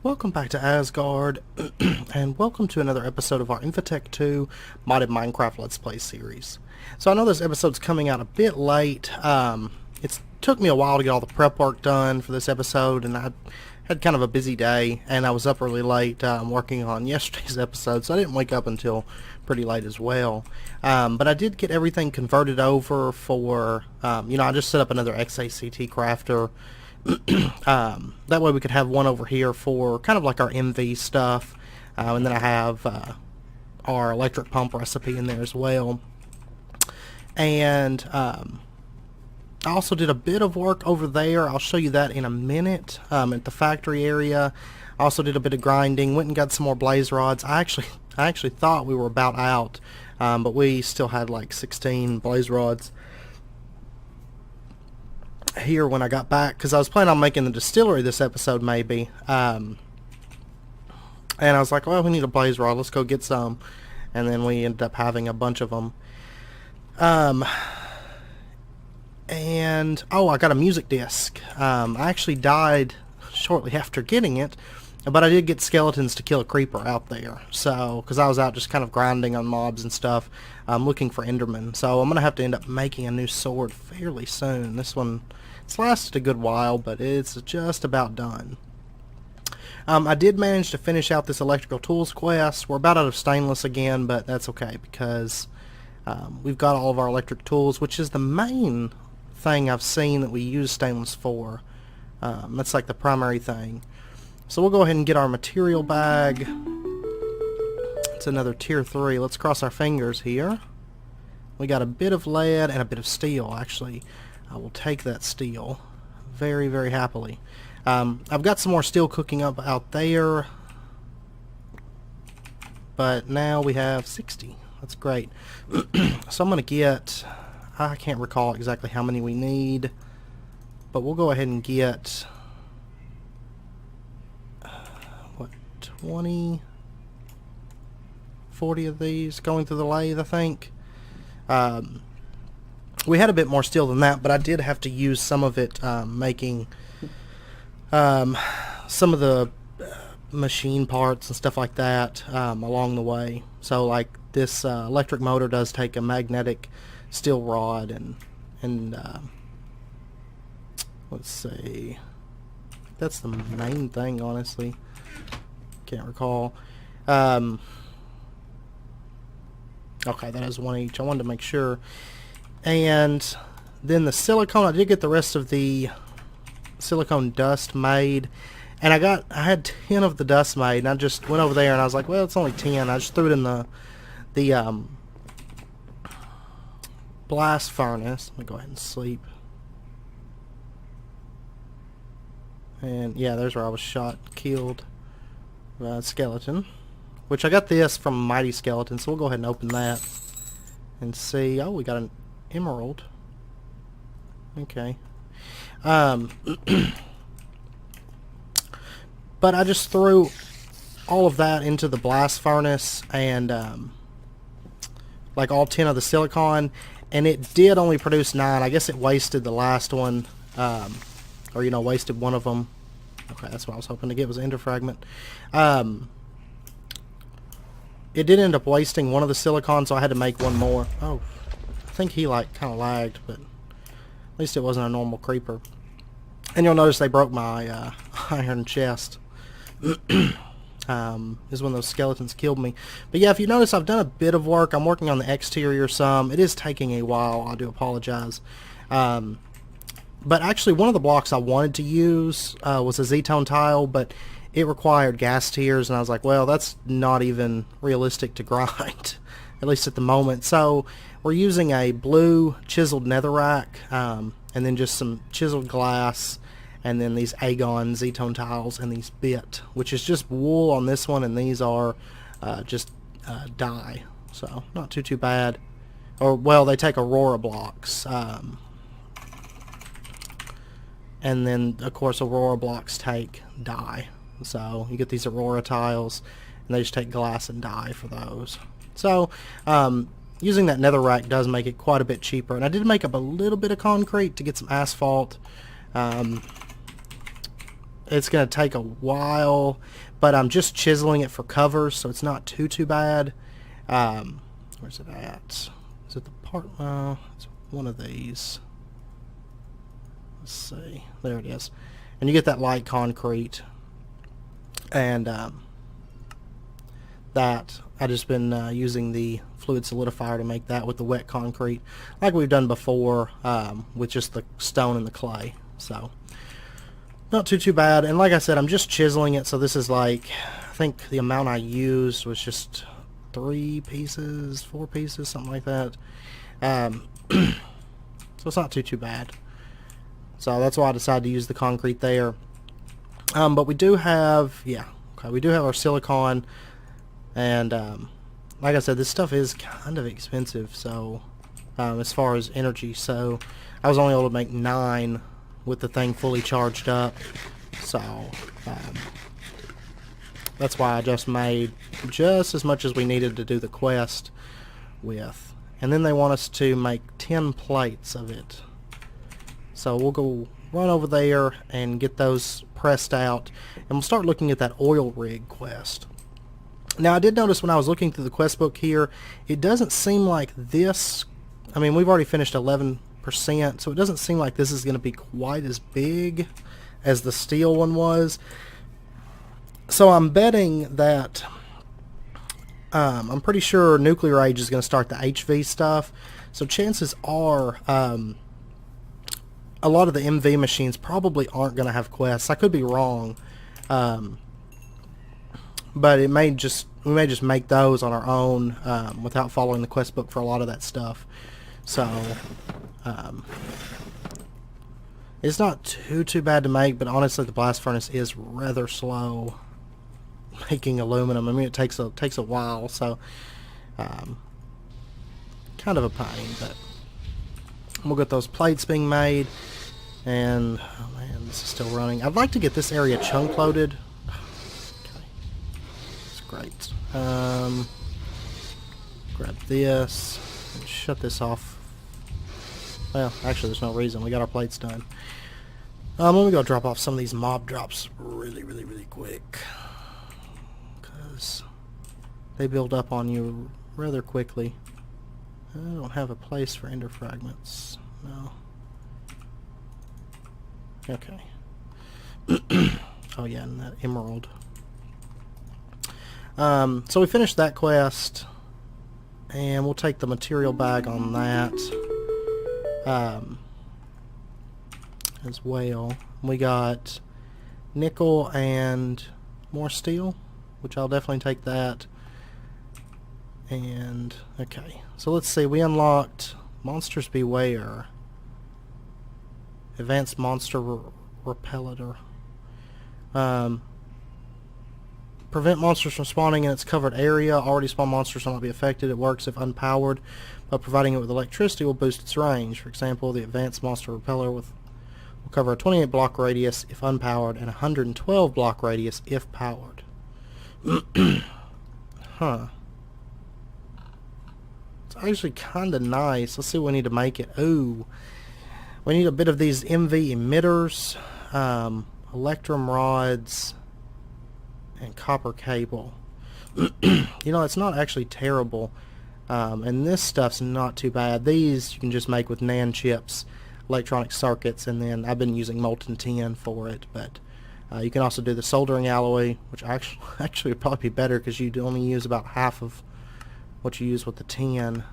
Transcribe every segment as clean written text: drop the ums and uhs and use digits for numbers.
Welcome back to Asgard, and welcome to another episode of our Infitech 2 modded Minecraft Let's Play series. So I know this episode's coming out a bit late. It took me a while to get all the prep work done for this episode, and I had kind of a busy day, and I was up really late working on yesterday's episode, so I didn't wake up until pretty late as well. But I did get everything converted over for, I just set up another X.A.C.T crafter. That way we could have one over here for kind of like our MV stuff, and then I have our electric pump recipe in there as well. And I also did a bit of work over there. I'll show you that in a minute at the factory area. I also did a bit of grinding, went and got some more blaze rods. I actually thought we were about out, but we still had like 16 blaze rods here when I got back, because I was planning on making the distillery this episode maybe, and I was like, well, we need a blaze rod, let's go get some, and then we ended up having a bunch of them. And I got a music disc. I actually died shortly after getting it, but I did get skeletons to kill a creeper out there, so because I was out just kind of grinding on mobs and stuff, looking for endermen. So I'm gonna have to end up making a new sword fairly soon. This one, it's lasted a good while, but it's just about done. I did manage to finish out this electrical tools quest. We're about out of stainless again, but that's okay, because we've got all of our electric tools, which is the main thing I've seen that we use stainless for. That's like the primary thing. So we'll go ahead and get our material bag. It's another tier 3. Let's cross our fingers here. We got a bit of lead and a bit of steel. Actually, I will take that steel very, very happily. I've got some more steel cooking up out there, but now we have 60. That's great. So I'm going to get, I can't recall exactly how many we need, but we'll go ahead and get 20, 40 of these going through the lathe, I think. We had a bit more steel than that, but I did have to use some of it making some of the machine parts and stuff like that along the way. So like this electric motor does take a magnetic steel rod, and let's see, that's the main thing, honestly. Can't recall. Okay, that is one each. I wanted to make sure. And then the silicone, I did get the rest of the silicone dust made, and I had 10 of the dust made, and I just went over there and I was like, well, it's only 10. I just threw it in the blast furnace. Let me go ahead and sleep. And yeah, there's where I was shot, killed. Skeleton, which I got this from Mighty Skeleton, so we'll go ahead and open that and see. Oh, we got an emerald. Okay. But I just threw all of that into the blast furnace, and like all 10 of the silicon, and it did only produce 9. I guess it wasted the last one, or wasted one of them. Okay, that's what I was hoping to get, was an ender fragment. It did end up wasting one of the silicon, so I had to make one more. Oh, I think he like kind of lagged, but at least it wasn't a normal creeper. And you'll notice they broke my iron chest. Is when those skeletons killed me. But yeah, if you notice, I've done a bit of work. I'm working on the exterior some. It is taking a while. I do apologize. But actually, one of the blocks I wanted to use was a Z-tone tile, but it required gas tiers, and I was like, well, that's not even realistic to grind, at least at the moment. So we're using a blue chiseled netherrack, and then just some chiseled glass, and then these Agon Z-tone tiles, and these bit, which is just wool on this one, and these are just dye. So not too bad. Or, well, they take Aurora blocks. And then, of course, Aurora blocks take dye. So you get these Aurora tiles, and they just take glass and dye for those. So using that netherrack does make it quite a bit cheaper. And I did make up a little bit of concrete to get some asphalt. it's going to take a while, but I'm just chiseling it for covers, so it's not too bad. Where's it at? Is it the part? It's one of these. Let's see. There it is. And you get that light concrete. And that, I just been using the fluid solidifier to make that with the wet concrete, like we've done before with just the stone and the clay. So, not too bad. And like I said, I'm just chiseling it, so this is like, I think the amount I used was just 3 pieces, 4 pieces, something like that. So it's not too bad. So that's why I decided to use the concrete there. But we do have, we do have our silicon, and like I said, this stuff is kind of expensive, so as far as energy, so I was only able to make 9 with the thing fully charged up, so that's why I just made just as much as we needed to do the quest with. And then they want us to make 10 plates of it, so we'll go run over there and get those pressed out, and we'll start looking at that oil rig quest. Now, I did notice when I was looking through the quest book here, it doesn't seem like this, I mean, we've already finished 11%, so it doesn't seem like this is going to be quite as big as the steel one was. So I'm betting that, I'm pretty sure Nuclear Age is going to start the HV stuff, so chances are, a lot of the MV machines probably aren't going to have quests. I could be wrong, but we may just make those on our own without following the quest book for a lot of that stuff. So it's not too bad to make, but honestly, the blast furnace is rather slow making aluminum. I mean, it takes a while, so kind of a pain, but we'll get those plates being made. And oh man, this is still running. I'd like to get this area chunk loaded. Okay, that's great. Grab this and shut this off. Well, actually, there's no reason. We got our plates done. Let me go drop off some of these mob drops really quick, because they build up on you rather quickly. I don't have a place for ender fragments. No. Okay. Oh yeah, and that emerald. So we finished that quest, and we'll take the material bag on that as well. We got nickel and more steel, which I'll definitely take that. And okay, so let's see, we unlocked Monsters Beware, Advanced Monster Repeller. Prevent monsters from spawning in its covered area. Already spawned monsters will not be affected. It works if unpowered, but providing it with electricity will boost its range. For example, the Advanced Monster Repeller will cover a 28 block radius if unpowered and a 112 block radius if powered. Huh. It's actually kind of nice. Let's see what we need to make it. Ooh. We need a bit of these MV emitters, electrum rods, and copper cable. You know, it's not actually terrible. And this stuff's not too bad. These you can just make with NAND chips, electronic circuits, and then I've been using molten tin for it. But you can also do the soldering alloy, which actually would probably be better because you'd only use about half of what you use with the tin.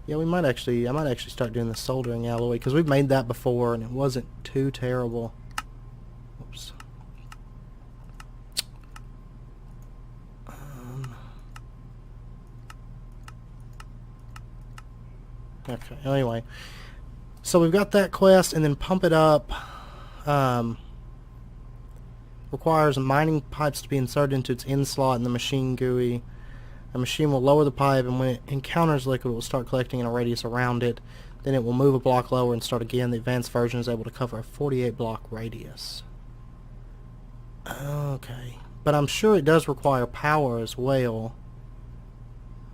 Yeah, I might actually start doing the soldering alloy, because we've made that before and it wasn't too terrible. Oops. Okay, anyway. So we've got that quest, and then Pump It Up requires mining pipes to be inserted into its end slot in the machine GUI. A machine will lower the pipe, and when it encounters liquid, it will start collecting in a radius around it. Then it will move a block lower and start again. The advanced version is able to cover a 48 block radius. Okay. But I'm sure it does require power as well.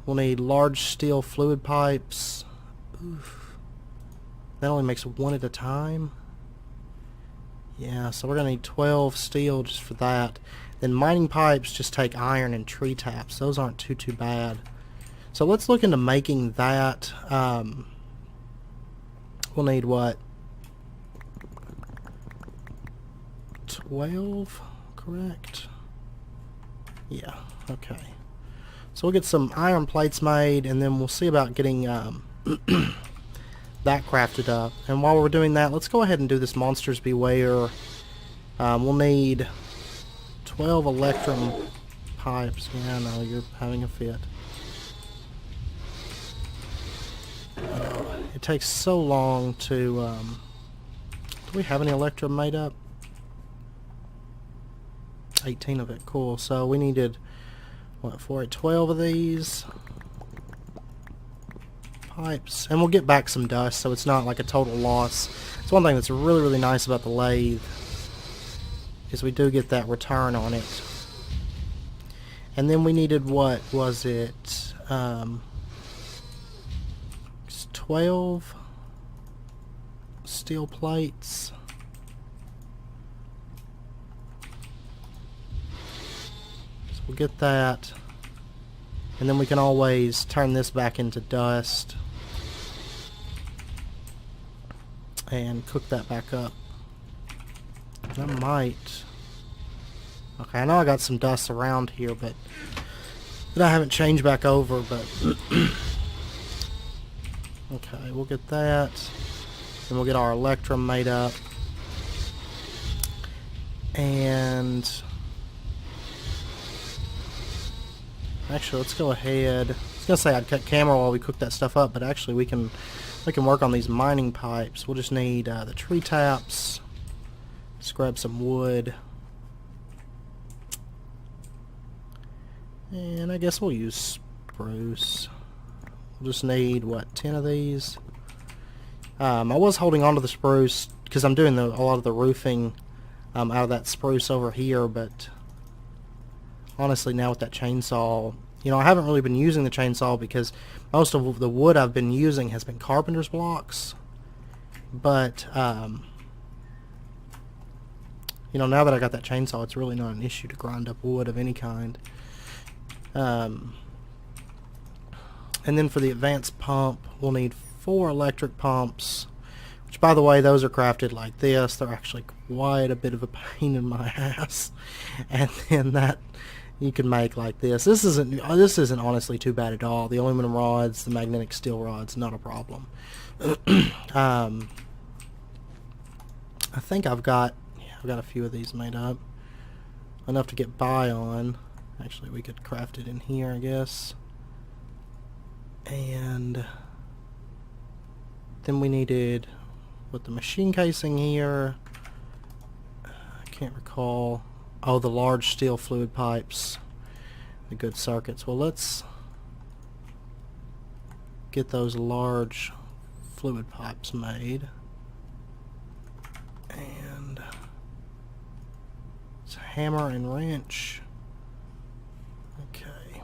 We'll need large steel fluid pipes. Oof. That only makes one at a time. Yeah, so we're going to need 12 steel just for that. Then mining pipes just take iron and tree taps. Those aren't too bad. So let's look into making that. We'll need what? 12, correct? Yeah, okay. So we'll get some iron plates made, and then we'll see about getting that crafted up. And while we're doing that, let's go ahead and do this Monsters Beware. We'll need 12 electrum pipes. Yeah, I know, you're having a fit. It takes so long to... do we have any electrum made up? 18 of it, cool. So we needed, what, 12 of these pipes. And we'll get back some dust, so it's not like a total loss. It's one thing that's really nice about the lathe, is we do get that return on it. And then we needed, what was it? 12 steel plates. So we'll get that. And then we can always turn this back into dust and cook that back up. I might... Okay, I know I got some dust around here, but that I haven't changed back over, but... Okay, we'll get that. Then we'll get our electrum made up. And... Actually, let's go ahead. I was going to say I'd cut camera while we cook that stuff up, but actually we can work on these mining pipes. We'll just need the tree taps. Let's grab some wood. And I guess we'll use spruce. We'll just need, what, 10 of these? I was holding on to the spruce because I'm doing a lot of the roofing out of that spruce over here, but honestly now with that chainsaw, you know, I haven't really been using the chainsaw because most of the wood I've been using has been carpenter's blocks. But, you know, now that I got that chainsaw, it's really not an issue to grind up wood of any kind. And then for the advanced pump, we'll need 4 electric pumps, which, by the way, those are crafted like this. They're actually quite a bit of a pain in my ass. And then that you can make like this. This isn't honestly too bad at all. The aluminum rods, the magnetic steel rods, not a problem. I think I've got a few of these made up, enough to get by on. Actually, we could craft it in here, I guess. And then we needed, with the machine casing here, I can't recall. Oh, the large steel fluid pipes, the good circuits. Well, let's get those large fluid pipes made. And it's a hammer and wrench. Okay.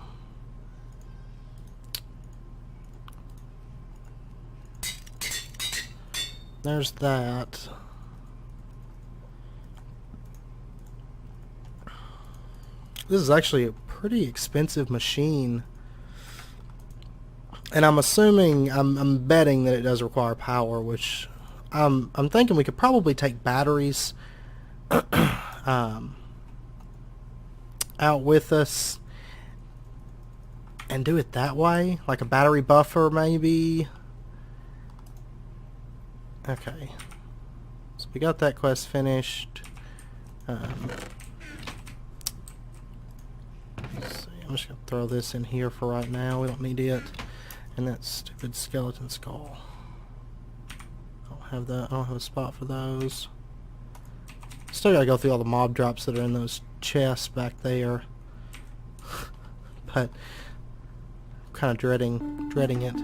There's that. This is actually a pretty expensive machine. And I'm assuming, I'm betting that it does require power, which I'm thinking we could probably take batteries out with us and do it that way, like a battery buffer maybe. Okay, so we got that quest finished. Let's see, I'm just gonna throw this in here for right now. We don't need it. And that stupid skeleton skull. I don't have a spot for those. Still gotta go through all the mob drops that are in those chests back there. But I'm kind of dreading it.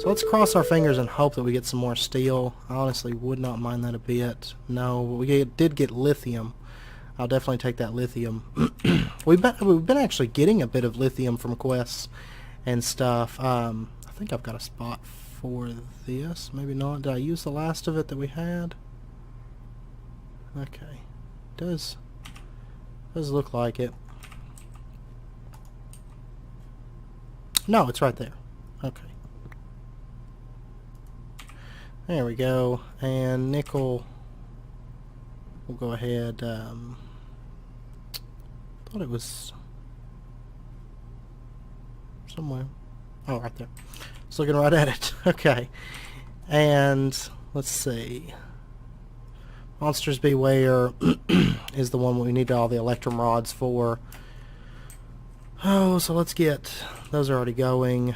So let's cross our fingers and hope that we get some more steel. I honestly would not mind that a bit. No, but we did get lithium. I'll definitely take that lithium. We've been actually getting a bit of lithium from quests and stuff. I think I've got a spot for this. Maybe not. Did I use the last of it that we had? Okay. Does look like it. No, it's right there. Okay. There we go. And nickel, we'll go ahead. Thought it was somewhere. Oh, right there. Just looking right at it. Okay. And let's see. Monsters Beware is the one we need all the electrum rods for. Oh, so let's get those are already going.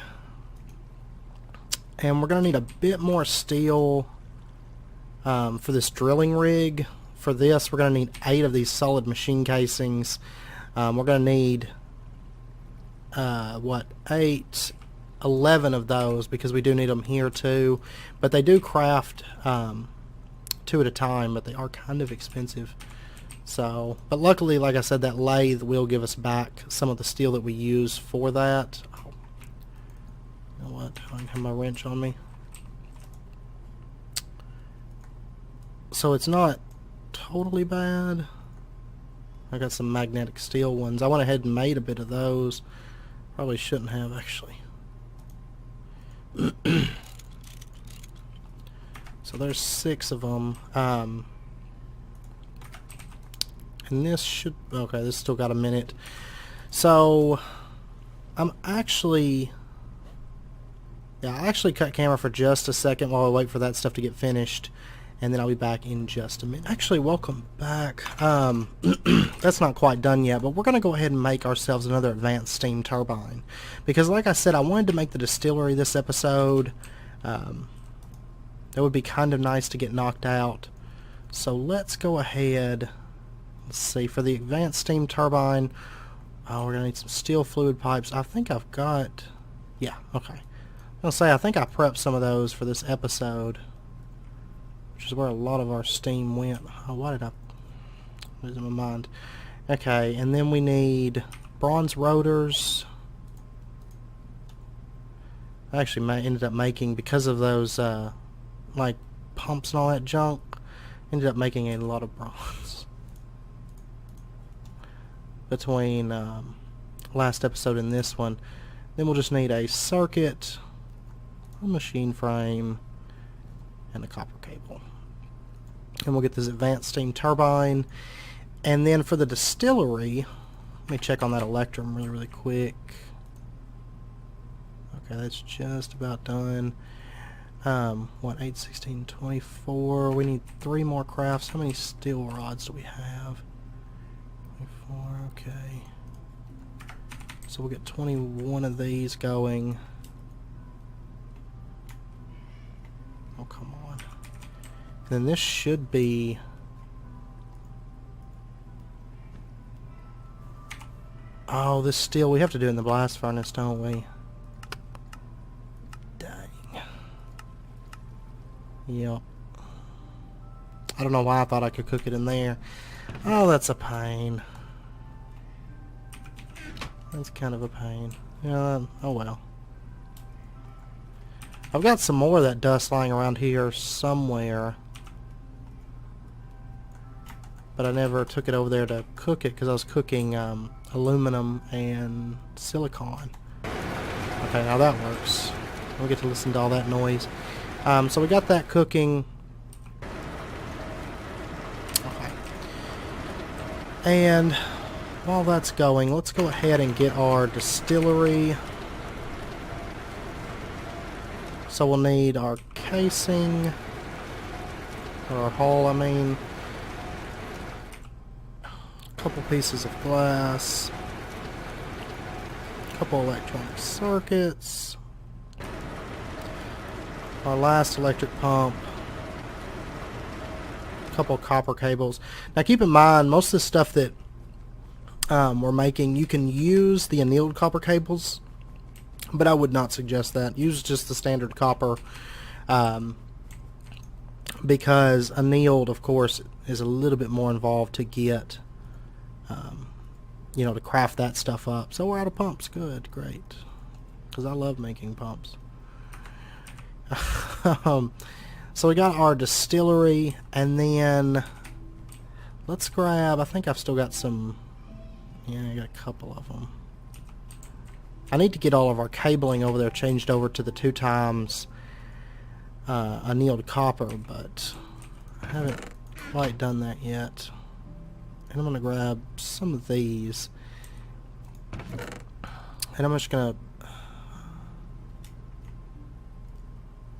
And we're going to need a bit more steel for this drilling rig. For this, we're going to need 8 of these solid machine casings. We're going to need, 11 of those, because we do need them here too. But they do craft 2 at a time, but they are kind of expensive. So, but luckily, like I said, that lathe will give us back some of the steel that we use for that. Oh, you know what? I don't have my wrench on me. So it's not totally bad. I got some magnetic steel ones. I went ahead and made a bit of those. Probably shouldn't have, actually. So there's 6 of them. And this should... Okay, this still got a minute. So, I'm actually... Yeah, I'll actually cut camera for just a second while I wait for that stuff to get finished. And then I'll be back in just a minute. Actually, welcome back. That's not quite done yet, but we're going to go ahead and make ourselves another advanced steam turbine. Because like I said, I wanted to make the distillery this episode. That would be kind of nice to get knocked out. So let's go ahead. Let's see, for the advanced steam turbine, we're going to need some steel fluid pipes. I think I've got... Yeah, okay. I'll say I think I prepped some of those for this episode, which is where a lot of our steam went. Oh, why did I lose my mind? Okay, and then we need bronze rotors. I actually ended up making, because of those like pumps and all that junk, ended up making a lot of bronze between last episode and this one. Then we'll just need a circuit, a machine frame, and a copper cable. And we'll get this advanced steam turbine. And then for the distillery, let me check on that electrum really quick. Okay, that's just about done. What, 8, 16, 24. We need 3 more crafts. How many steel rods do we have? 24, okay. So we'll get 21 of these going. Oh, come on. And then this should be... Oh, this steel, we have to do it in the blast furnace, don't we? Dang. Yep. I don't know why I thought I could cook it in there. Oh, that's a pain. That's kind of a pain. Yeah, oh well. I've got some more of that dust lying around here somewhere, but I never took it over there to cook it because I was cooking aluminum and silicon. Okay, now that works. We'll get to listen to all that noise. So we got that cooking. Okay. And while that's going, let's go ahead and get our distillery. So we'll need our casing, or our hull, I mean. A couple pieces of glass. A couple electronic circuits. Our last electric pump. A couple copper cables. Now keep in mind, most of the stuff that we're making, you can use the annealed copper cables, but I would not suggest that. Use just the standard copper, because annealed, of course, is a little bit more involved to get, you know, to craft that stuff up. So we're out of pumps. Good, great, because I love making pumps. So we got our distillery, and then let's grab, I think I've still got some, yeah, I got a couple of them. I need to get all of our cabling over there changed over to the 2 times annealed copper, but I haven't quite done that yet. And I'm going to grab some of these. And I'm just going to...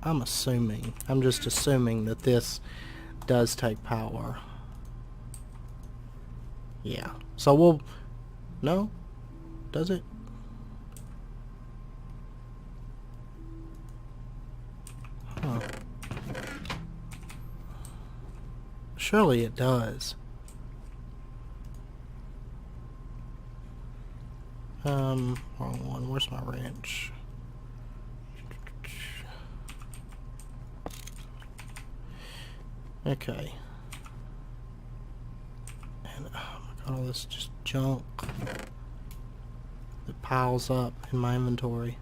I'm just assuming that this does take power. Yeah. So we'll... No? Does it? Huh. Surely it does. Wrong one. Where's my wrench? Okay. And oh my god, all this just junk that piles up in my inventory.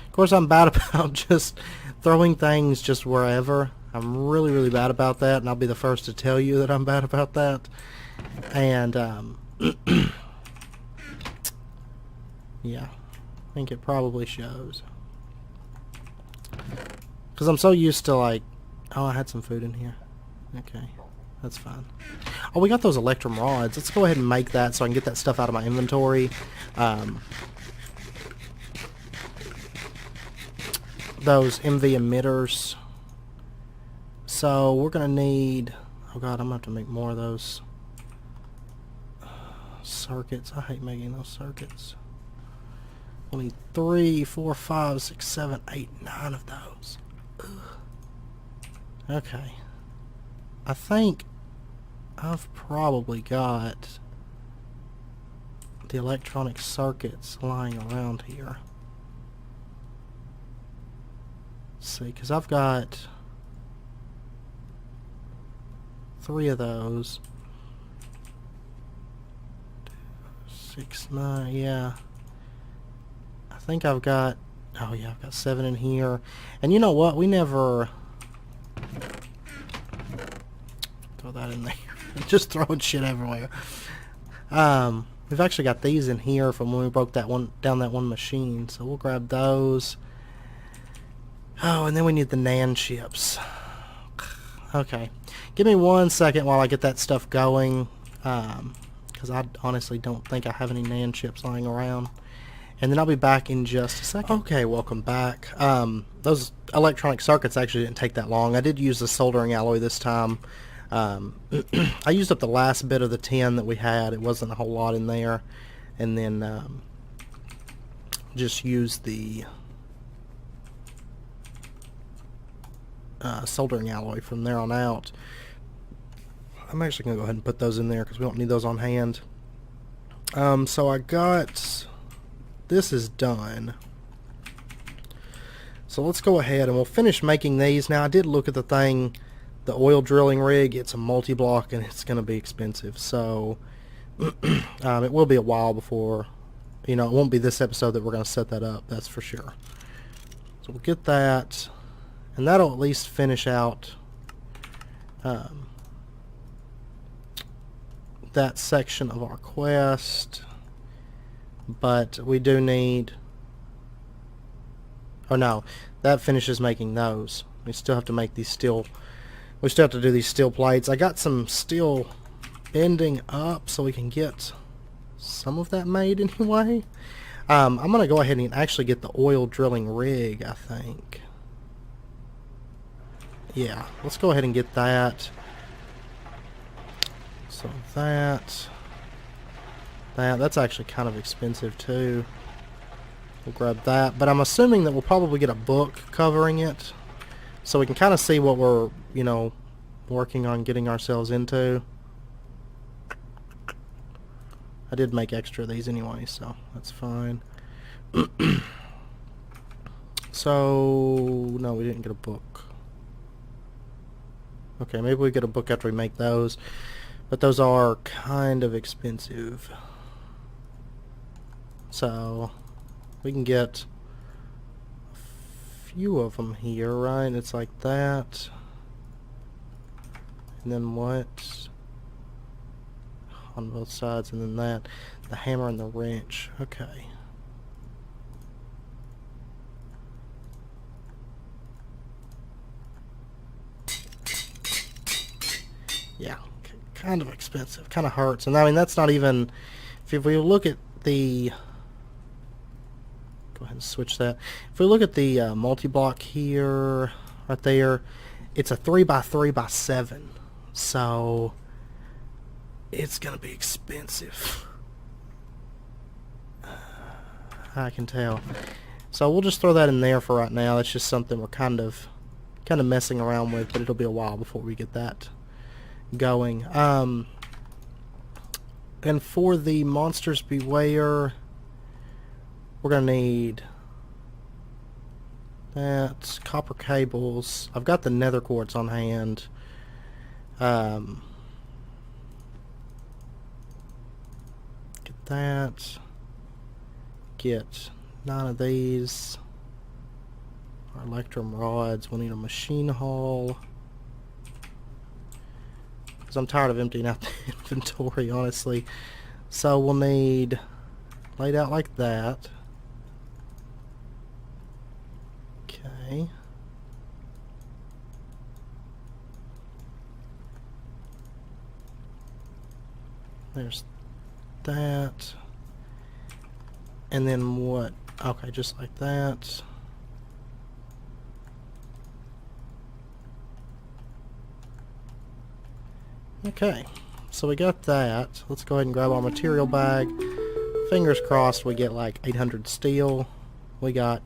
Of course, I'm bad about just throwing things just wherever. I'm really, really bad about that, and I'll be the first to tell you that I'm bad about that. And yeah, I think it probably shows. Because I'm so used to, like, oh, I had some food in here. Okay, that's fine. Oh, we got those electrum rods. Let's go ahead and make that so I can get that stuff out of my inventory. Those MV emitters. So we're going to need... Oh god, I'm going to have to make more of those circuits. I hate making those circuits. We'll need 3, 4, 5, 6, 7, 8, 9 of those. Ugh. Okay. I think I've probably got the electronic circuits lying around here. Let's see, because I've got 3 of those. 6, 9, yeah. I think I've got, oh yeah, I've got 7 in here. And you know what? We never... Throw that in there. Just throwing shit everywhere. We've actually got these in here from when we broke that one down that one machine. So we'll grab those. Oh, and then we need the NAND chips. Okay. Give me 1 second while I get that stuff going. Because I honestly don't think I have any NAND chips lying around. And then I'll be back in just a second. Okay, welcome back. Those electronic circuits actually didn't take that long. I did use the soldering alloy this time. I used up the last bit of the tin that we had. It wasn't a whole lot in there. And then just used the soldering alloy from there on out. I'm actually going to go ahead and put those in there because we don't need those on hand. So I got... This is done. So let's go ahead and we'll finish making these. Now I did look at the thing, the oil drilling rig. It's a multi-block and it's going to be expensive. So it will be a while before, you know, it won't be this episode that we're going to set that up. That's for sure. So we'll get that, and that'll at least finish out that section of our quest. But we do need... Oh no, that finishes making those. We still have to make these steel... We still have to do these steel plates. I got some steel bending up so we can get some of that made anyway. I'm going to go ahead and actually get the oil drilling rig, I think. Yeah, let's go ahead and get that. So that's actually kind of expensive too. We'll grab that, but I'm assuming that we'll probably get a book covering it so we can kind of see what we're, you know, working on getting ourselves into. I did make extra of these anyway, so that's fine. So, no, we didn't get a book. Okay, maybe we get a book after we make those, but those are kind of expensive. So we can get a few of them here, right? It's like that. And then what? On both sides, and then that. The hammer and the wrench. Okay. Yeah, kind of expensive. Kind of hurts. And I mean, that's not even... If we look at the... Go ahead and switch that. If we look at the multi-block here, right there, it's a 3x3x7. So... it's going to be expensive. I can tell. So we'll just throw that in there for right now. That's just something we're kind of messing around with, but it'll be a while before we get that going. And for the Monsters Beware, we're going to need that, copper cables. I've got the nether quartz on hand. Get that. Get 9 of these. Our electrum rods. We'll need a machine hull. Because I'm tired of emptying out the inventory, honestly. So we'll need laid out like that. Okay. There's that. And then what? Okay, just like that. Okay, so we got that. Let's go ahead and grab our material bag. Fingers crossed we get like 800 steel. We got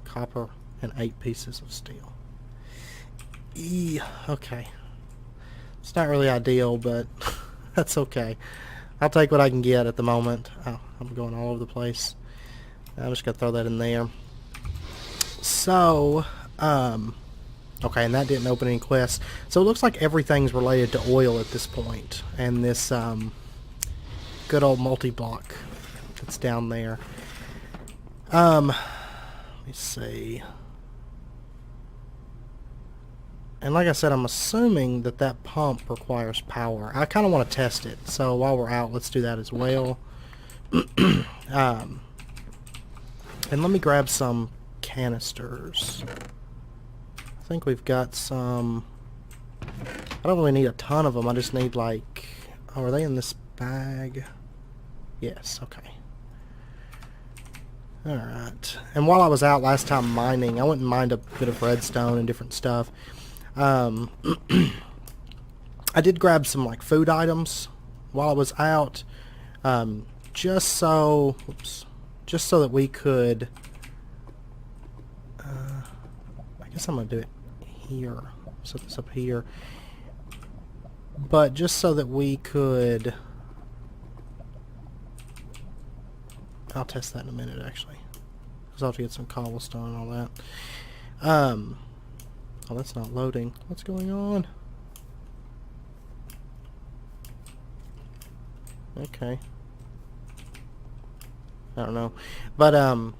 copper and 8 pieces of steel. Okay. It's not really ideal, but that's okay. I'll take what I can get at the moment. Oh, I'm going all over the place. I'm just going to throw that in there. So, okay, and that didn't open any quests. So it looks like everything's related to oil at this point. And this good old multi-block that's down there. Let me see. And like I said, I'm assuming that that pump requires power. I kind of want to test it. So while we're out, let's do that as well. And let me grab some canisters. I think we've got some... I don't really need a ton of them. I just need like... Oh, are they in this bag? Yes, okay. Alright. And while I was out last time mining, I went and mined a bit of redstone and different stuff. I did grab some like food items while I was out, just so that we could, I guess I'm gonna do it here, set this up here, but just so that we could, I'll test that in a minute actually, because I'll have to get some cobblestone and all that. Oh, that's not loading. What's going on? Okay. I don't know. But, I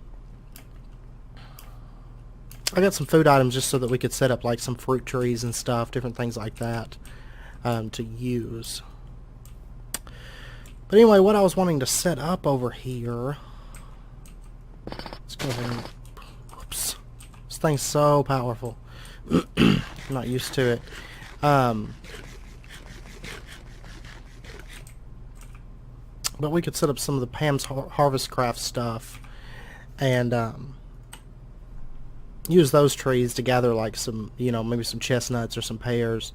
got some food items just so that we could set up, like, some fruit trees and stuff, different things like that, to use. But anyway, what I was wanting to set up over here... Let's go ahead and... Whoops. This thing's so powerful. I'm not used to it. But we could set up some of the Pam's Harvest Craft stuff and use those trees to gather like some, you know, maybe some chestnuts or some pears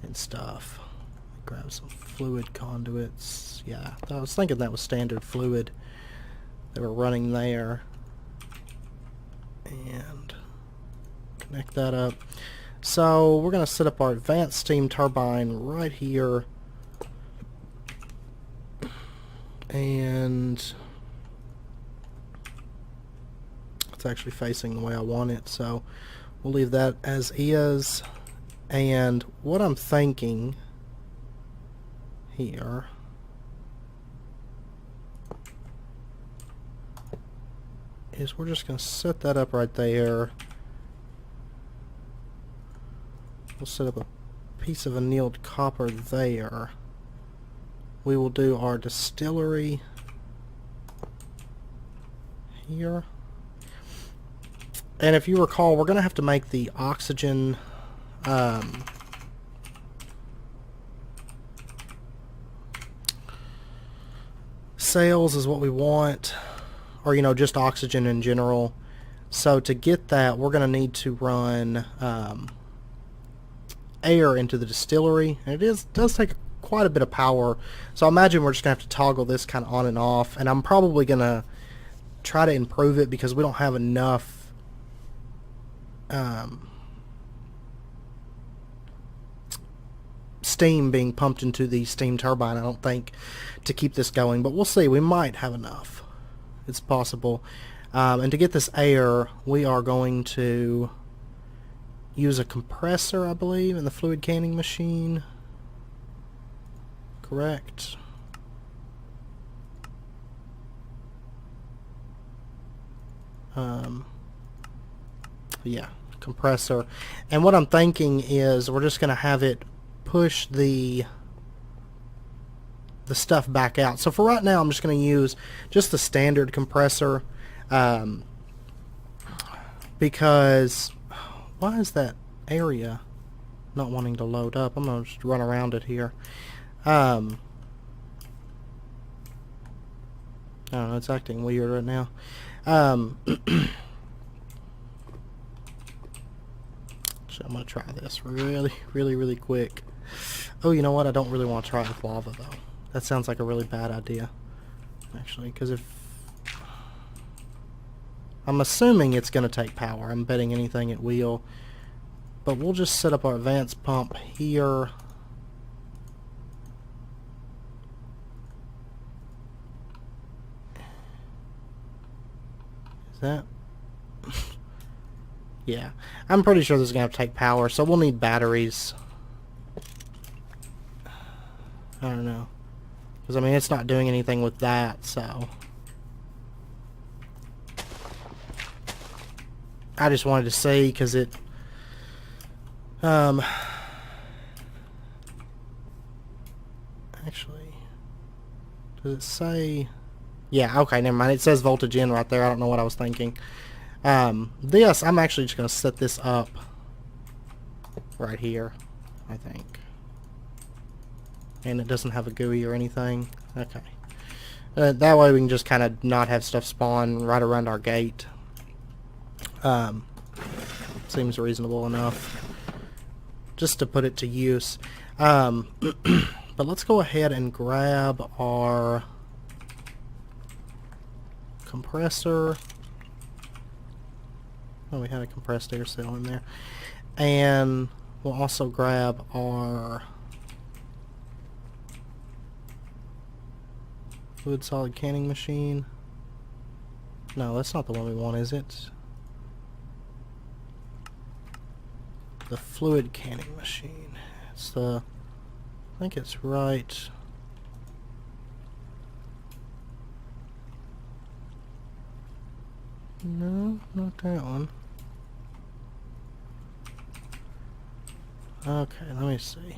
and stuff. Grab some fluid conduits. Yeah, I was thinking that was standard fluid that we're running there. And connect that up. So we're going to set up our advanced steam turbine right here, and it's actually facing the way I want it, so we'll leave that as is. And what I'm thinking here is we're just going to set that up right there. We'll set up a piece of annealed copper there. We will do our distillery here. And if you recall, we're going to have to make the oxygen cells is what we want, or you know, just oxygen in general. So to get that, we're going to need to run air into the distillery, and it does take quite a bit of power. So I imagine we're just going to have to toggle this kind of on and off, and I'm probably going to try to improve it because we don't have enough steam being pumped into the steam turbine, I don't think, to keep this going, but we'll see. We might have enough. It's possible. And to get this air, we are going to use a compressor, I believe, in the fluid canning machine. Correct. Yeah, compressor. And what I'm thinking is we're just going to have it push the stuff back out. So for right now, I'm just going to use just the standard compressor, because why is that area not wanting to load up? I'm going to just run around it here. I don't know, it's acting weird right now. So I'm going to try this really quick. Oh, you know what? I don't really want to try it with lava, though. That sounds like a really bad idea, actually, because if... I'm assuming it's going to take power. I'm betting anything it will. But we'll just set up our advanced pump here. Is that... Yeah, I'm pretty sure this is going to have to take power, so we'll need batteries. I don't know. Because, I mean, it's not doing anything with that, so... I just wanted to see, because it... Actually... Does it say... Yeah, okay, never mind. It says voltage in right there. I don't know what I was thinking. This, I'm actually just going to set this up right here, I think. And it doesn't have a GUI or anything. Okay. That way we can just kind of not have stuff spawn right around our gate. Seems reasonable enough. Just to put it to use. But let's go ahead and grab our compressor. Oh, we had a compressed air cell in there. And we'll also grab our fluid solid canning machine. No, that's not the one we want, is it? The fluid canning machine. It's the... I think it's right... No, not that one. Okay, let me see.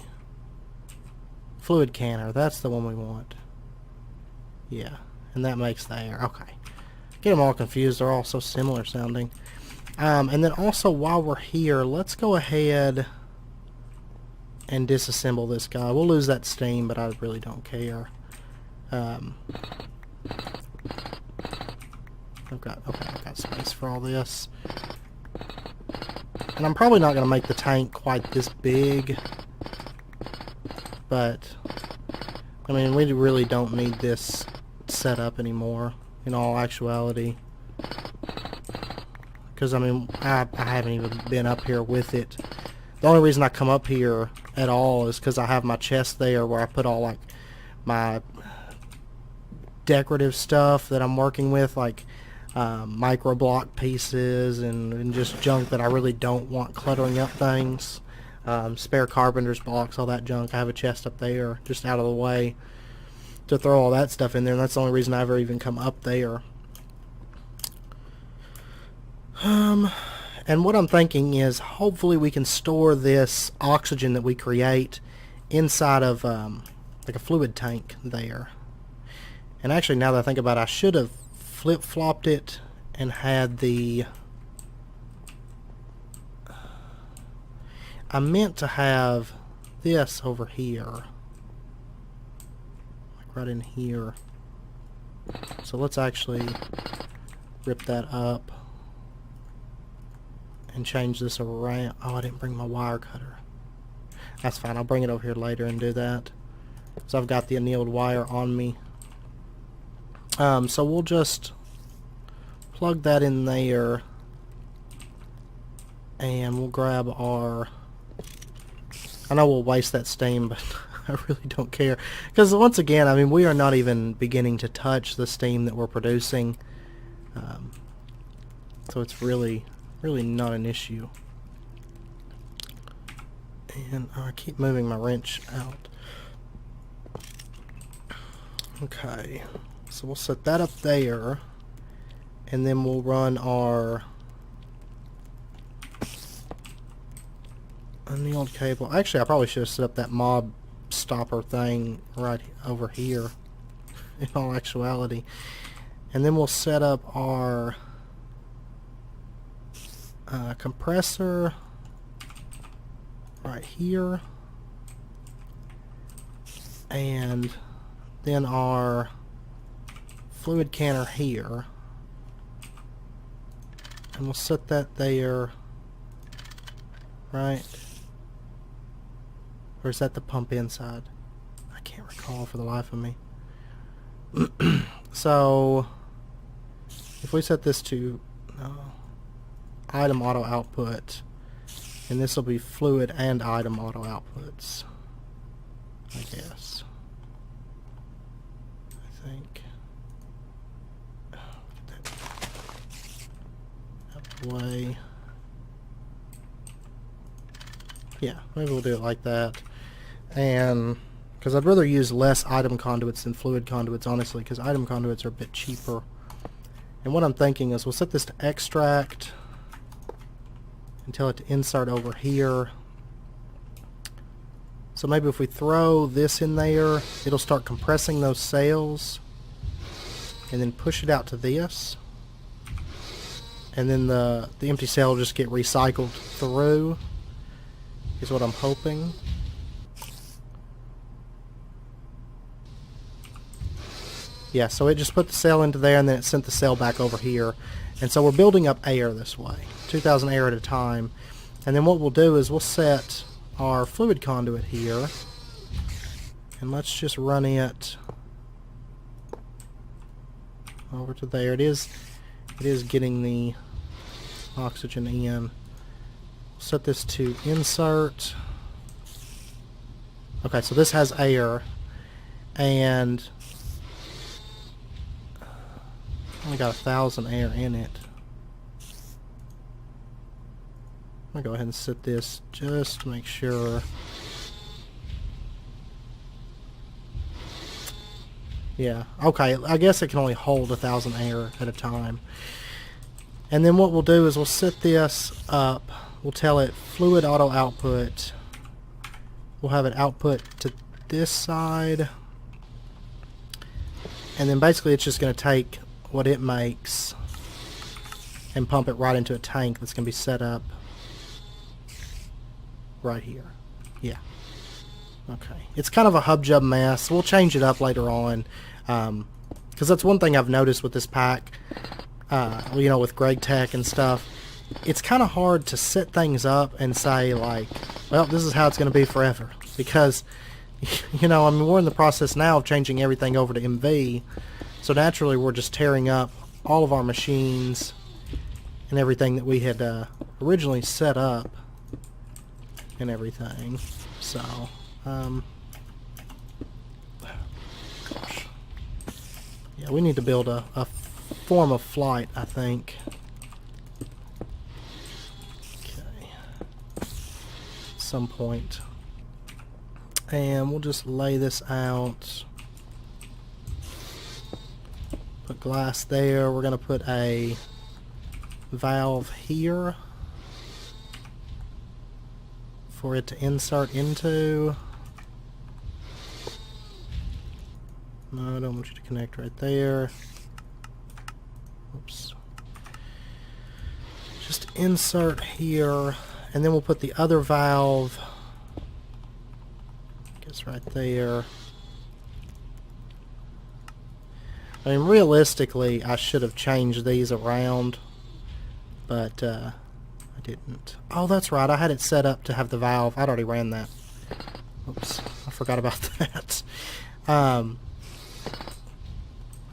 Fluid canner, that's the one we want. Yeah, and that makes the air. Okay. Get them all confused, they're all so similar sounding. And then also, while we're here, let's go ahead and disassemble this guy. We'll lose that steam, but I really don't care. I've got space for all this. And I'm probably not going to make the tank quite this big. But, I mean, we really don't need this set up anymore, in all actuality. Because, I mean, I haven't even been up here with it. The only reason I come up here at all is because I have my chest there where I put all, like, my decorative stuff that I'm working with, like micro block pieces and just junk that I really don't want cluttering up things. Spare carpenter's blocks, all that junk. I have a chest up there just out of the way to throw all that stuff in there, and that's the only reason I ever even come up there. And And what I'm thinking is hopefully we can store this oxygen that we create inside of like a fluid tank there. And actually, now that I think about it, I should have flip-flopped it and had the... I meant to have this over here. Like right in here. So let's actually rip that up and change this around. Oh, I didn't bring my wire cutter. That's fine. I'll bring it over here later and do that. So I've got the annealed wire on me. So we'll just plug that in there, and we'll grab our... I know we'll waste that steam, but I really don't care. Because once again, I mean, we are not even beginning to touch the steam that we're producing. So it's really not an issue. And I keep moving my wrench out. Okay, so we'll set that up there, and then we'll run our annealed cable. Actually, I probably should have set up that mob stopper thing right over here in all actuality. And then we'll set up our compressor right here, and then our fluid canner here, and we'll set that there, right? Or is that the pump inside? I can't recall for the life of me. So if we set this to item auto output, and this will be fluid and item auto outputs, I guess. I think. Get that out of the way. Yeah, maybe we'll do it like that. And because I'd rather use less item conduits than fluid conduits, honestly, because item conduits are a bit cheaper. And what I'm thinking is we'll set this to extract and tell it to insert over here. So maybe if we throw this in there, it'll start compressing those cells and then push it out to this. And then the empty cell will just get recycled through, is what I'm hoping. Yeah, so it just put the cell into there, and then it sent the cell back over here. And so we're building up air this way, 2,000 air at a time. And then what we'll do is we'll set our fluid conduit here, and let's just run it over to there. It is getting the oxygen in. Set this to insert. Okay, so this has air, and only got 1,000 air in it. I'm gonna go ahead and set this just to make sure. Yeah, okay, I guess it can only hold 1,000 air at a time. And then what we'll do is we'll set this up. We'll tell it fluid auto output. We'll have it output to this side. And then basically it's just going to take what it makes and pump it right into a tank that's going to be set up right here. Yeah. Okay. It's kind of a hub-jub mess. We'll change it up later on. Because that's one thing I've noticed with this pack, you know, with Greg Tech and stuff. It's kind of hard to set things up and say, like, well, this is how it's going to be forever. Because, you know, I mean, we're in the process now of changing everything over to MV. So naturally, we're just tearing up all of our machines and everything that we had originally set up and everything. So, gosh. Yeah, we need to build a form of flight, I think. Some point, and we'll just lay this out, put glass there. We're going to put a valve here, for it to insert into. No, I don't want you to connect right there. Oops. Just insert here, and then we'll put the other valve, I guess right there. I mean, realistically, I should have changed these around, but I didn't. Oh, that's right. I had it set up to have the valve. I'd already ran that. Oops. I forgot about that. I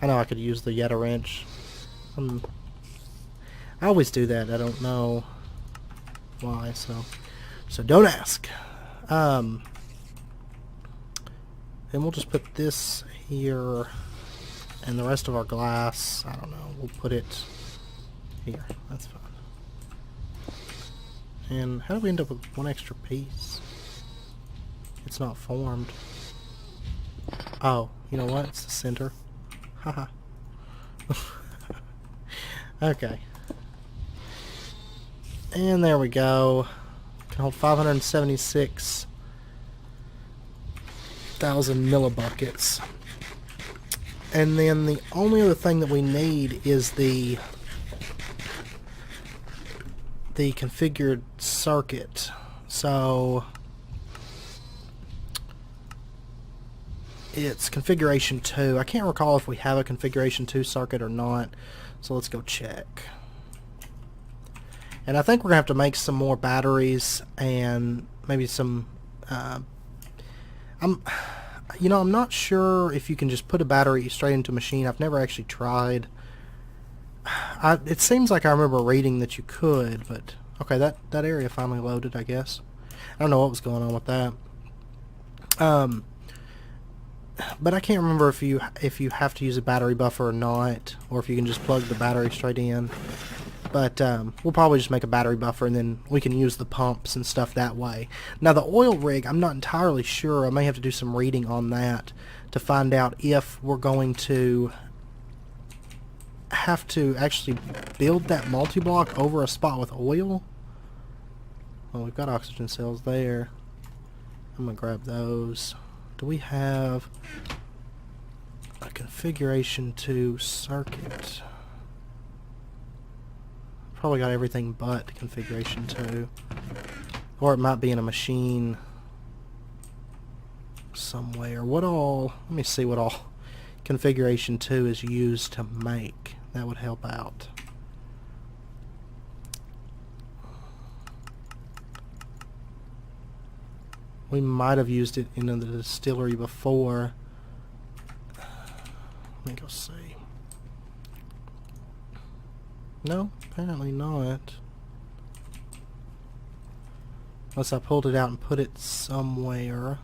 know I could use the Yeta wrench. I always do that. I don't know why, so don't ask. Then we'll just put this here, and the rest of our glass, I don't know, we'll put it here. That's fine. And how do we end up with one extra piece? It's not formed. Oh, you know what? It's the center. Haha. Okay. And there we go. Can hold 576,000 millibuckets. And then the only other thing that we need is the configured circuit. So it's configuration 2. I can't recall if we have a configuration 2 circuit or not. So let's go check. And I think we're going to have to make some more batteries and maybe some... I'm not sure if you can just put a battery straight into a machine. I've never actually tried. It seems like I remember reading that you could, but... Okay, that area finally loaded, I guess. I don't know what was going on with that. But I can't remember if you have to use a battery buffer or not, or if you can just plug the battery straight in. But we'll probably just make a battery buffer, and then we can use the pumps and stuff that way. Now the oil rig, I'm not entirely sure. I may have to do some reading on that to find out if we're going to have to actually build that multi-block over a spot with oil. Well, we've got oxygen cells there. I'm going to grab those. Do we have a configuration 2 circuit? Probably got everything but configuration 2. Or it might be in a machine somewhere. What all... Let me see what all configuration 2 is used to make. That would help out. We might have used it in the distillery before. Let me go see. No, apparently not. Unless I pulled it out and put it somewhere.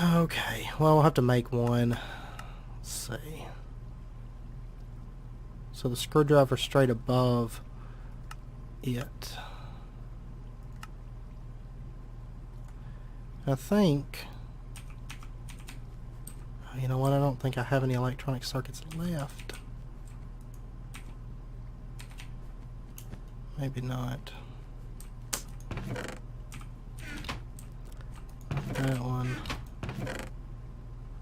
Okay, well, we'll have to make one. Let's see. So the screwdriver straight above it. I think... You know what, I don't think I have any electronic circuits left. Maybe not. That one.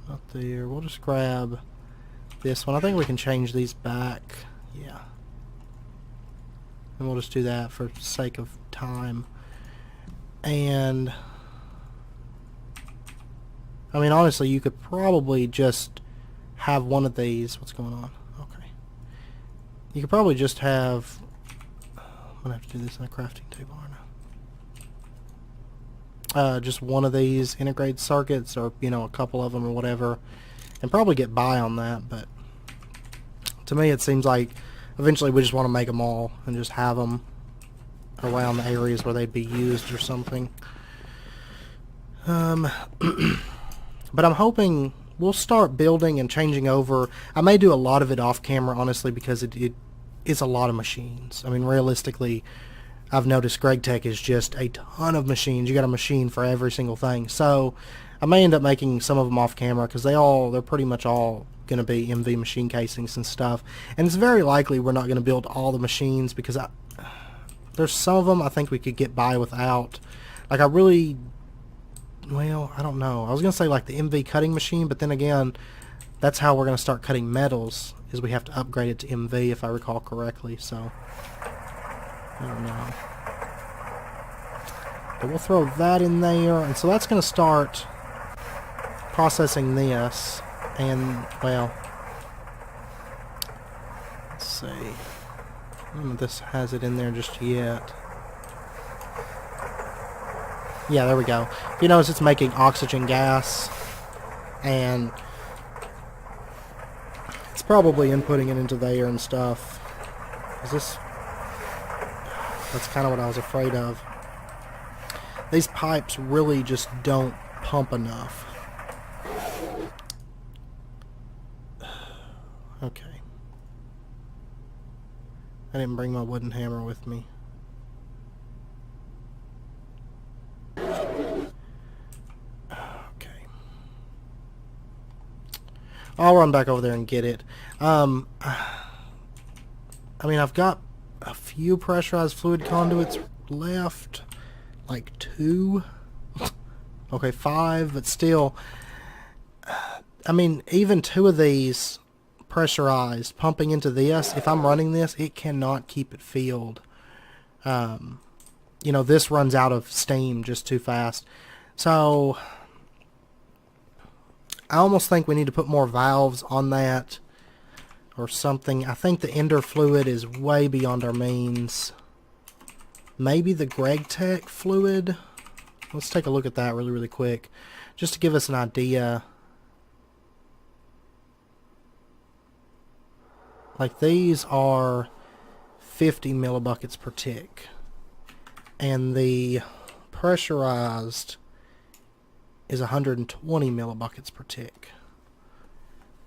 Not there. We'll just grab this one. I think we can change these back. Yeah. And we'll just do that for sake of time. And... I mean, honestly, you could probably just have one of these. What's going on? Okay. You could probably just have... I'm going to have to do this in a crafting table, aren't I? Just one of these integrated circuits, or, you know, a couple of them or whatever, and probably get by on that, but to me it seems like eventually we just want to make them all and just have them around the areas where they'd be used or something. But I'm hoping we'll start building and changing over. I may do a lot of it off camera, honestly, because it is a lot of machines. I mean, realistically, I've noticed GregTech is just a ton of machines. You got a machine for every single thing. So I may end up making some of them off camera, because they're pretty much all going to be MV machine casings and stuff. And it's very likely we're not going to build all the machines, because There's some of them I think we could get by without. Like I really, well, I don't know. I was going to say like the MV cutting machine, but then again, that's how we're going to start cutting metals, is we have to upgrade it to MV if I recall correctly, so I don't know. But we'll throw that in there, and so that's going to start processing this, and, well, let's see. I don't know if this has it in there just yet. Yeah, there we go. If you notice, it's making oxygen gas, and it's probably inputting it into there and stuff. Is this... That's kind of what I was afraid of. These pipes really just don't pump enough. Okay. I didn't bring my wooden hammer with me. Okay. I'll run back over there and get it. I mean, I've got a few pressurized fluid conduits left. Like 2. Okay, 5, but still, I mean, even 2 of these pressurized pumping into this, if I'm running this, it cannot keep it filled. You know, this runs out of steam just too fast. So I almost think we need to put more valves on that or something. I think the ender fluid is way beyond our means. Maybe the X.A.T.C fluid. Let's take a look at that really quick, just to give us an idea. Like these are 50 millibuckets per tick, and the pressurized is 120 millibuckets per tick,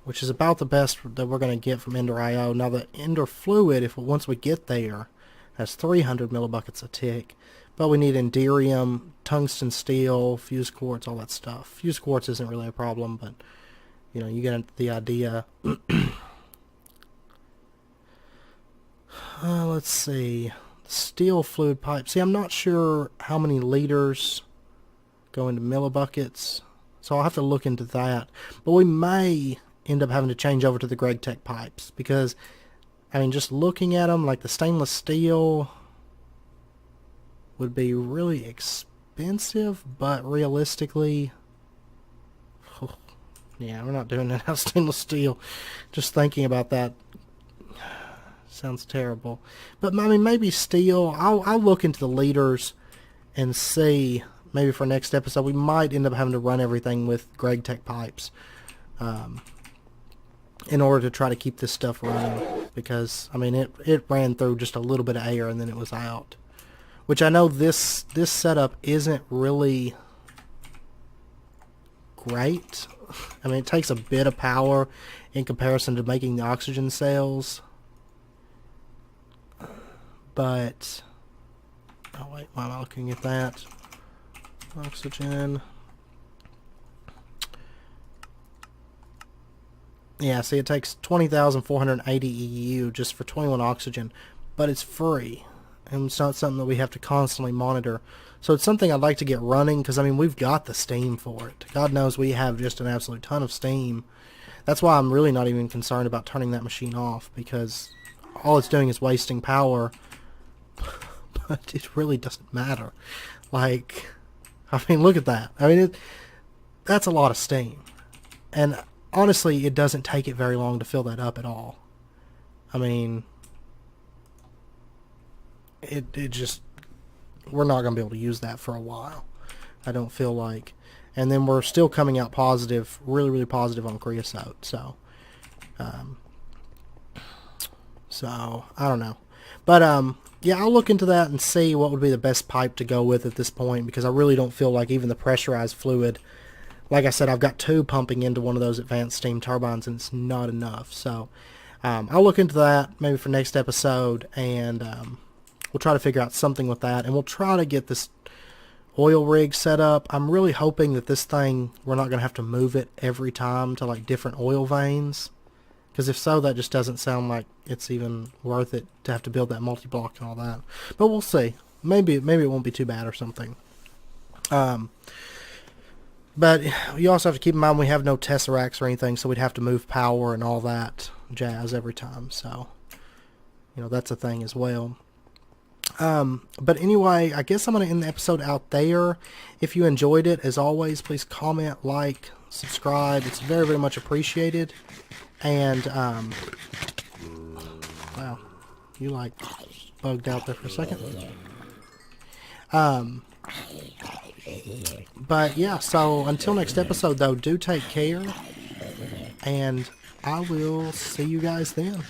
which is about the best that we're going to get from Ender IO. Now the Ender fluid, once we get there, has 300 millibuckets a tick, but we need enderium, tungsten steel, fused quartz, all that stuff. Fused quartz isn't really a problem, but you know, you get the idea. Let's see, steel fluid pipe. See, I'm not sure how many liters go into millibuckets, so I'll have to look into that. But we may end up having to change over to the X.A.T.C pipes, because I mean, just looking at them, like the stainless steel would be really expensive, but realistically, oh, yeah, we're not doing that out of stainless steel. Just thinking about that sounds terrible. But I mean, maybe steel. I'll look into the liters and see. Maybe for next episode, we might end up having to run everything with X.A.T.C pipes. In order to try to keep this stuff running, because I mean it ran through just a little bit of air and then it was out, which I know this setup isn't really great. I mean, it takes a bit of power in comparison to making the oxygen cells, but oh wait, why am I looking at that? Oxygen. Yeah, see, it takes 20,480 EU just for 21 oxygen, but it's free, and it's not something that we have to constantly monitor. So it's something I'd like to get running, because, I mean, we've got the steam for it. God knows we have just an absolute ton of steam. That's why I'm really not even concerned about turning that machine off, because all it's doing is wasting power, but it really doesn't matter. Like, I mean, look at that. I mean, that's a lot of steam, and honestly, it doesn't take it very long to fill that up at all. I mean, it just, we're not going to be able to use that for a while, I don't feel like. And then we're still coming out positive, really positive on creosote. So, I don't know. But, yeah, I'll look into that and see what would be the best pipe to go with at this point, because I really don't feel like even the pressurized fluid, like I said, I've got 2 pumping into one of those advanced steam turbines, and it's not enough. So I'll look into that maybe for next episode, and we'll try to figure out something with that, and we'll try to get this oil rig set up. I'm really hoping that this thing, we're not going to have to move it every time to like different oil veins, Because if so, that just doesn't sound like it's even worth it to have to build that multi-block and all that. But we'll see. Maybe it won't be too bad or something. But you also have to keep in mind we have no tesseracts or anything, so we'd have to move power and all that jazz every time. So, that's a thing as well. But anyway, I guess I'm going to end the episode out there. If you enjoyed it, as always, please comment, like, subscribe. It's very, very much appreciated. And, wow, you like bugged out there for a second. But yeah, so until next episode though, do take care. And I will see you guys then.